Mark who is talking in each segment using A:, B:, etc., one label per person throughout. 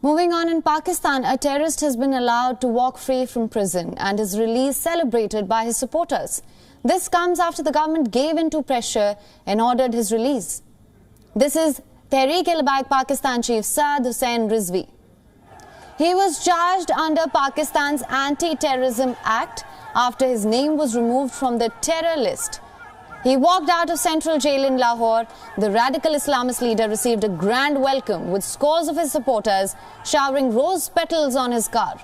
A: Moving on, in Pakistan, a terrorist has been allowed to walk free from prison and his release celebrated by his supporters. This comes after the government gave in to pressure and ordered his release. This is Tehreek-e-Labbaik Pakistan chief Saad Husain Rizvi. He was charged under Pakistan's Anti-Terrorism Act after his name was removed from the terror list. He walked out of Central Jail in Lahore. The radical Islamist leader received a grand welcome with scores of his supporters showering rose petals on his car.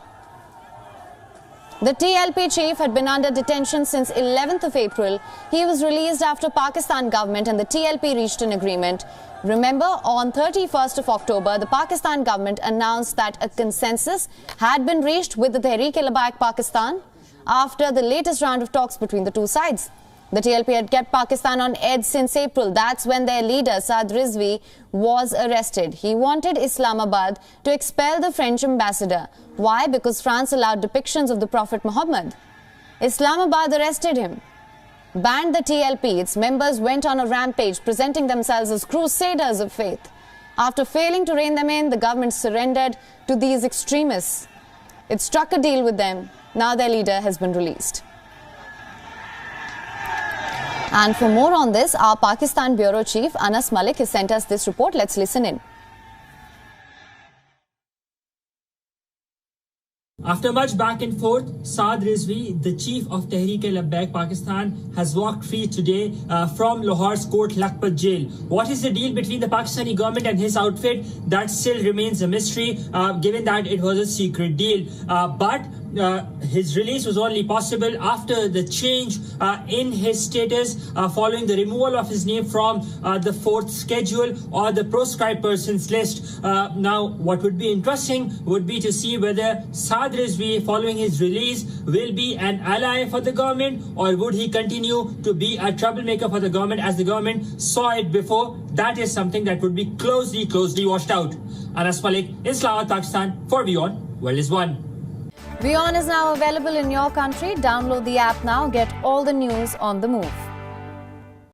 A: The TLP chief had been under detention since 11th of April. He was released after Pakistan government and the TLP reached an agreement. Remember, on 31st of October, the Pakistan government announced that a consensus had been reached with the Tehreek-e-Labbaik Pakistan after the latest round of talks between the two sides. The TLP had kept Pakistan on edge since April. That's when their leader, Saad Rizvi, was arrested. He wanted Islamabad to expel the French ambassador. Why? Because France allowed depictions of the Prophet Muhammad. Islamabad arrested him, banned the TLP. Its members went on a rampage, presenting themselves as crusaders of faith. After failing to rein them in, the government surrendered to these extremists. It struck a deal with them. Now their leader has been released. And for more on this, our Pakistan Bureau Chief Anas Malik has sent us this report. Let's listen in.
B: After much back and forth, Saad Rizvi, the chief of Tehreek-e-Labbaik Pakistan, has walked free today from Lahore's Court Lakhpat jail. What is the deal between the Pakistani government and his outfit? That still remains a mystery, given that it was a secret deal. But his release was only possible after the change in his status following the removal of his name from the fourth schedule or the proscribed persons list. Now, what would be interesting would be to see whether Saad Rizvi, following his release, will be an ally for the government, or would he continue to be a troublemaker for the government as the government saw it before. That is something that would be closely watched out. Anas Malik, Islamabad, Pakistan, for WION, World is One.
A: WION is now available in your country. Download the app now. Get all the news on the move.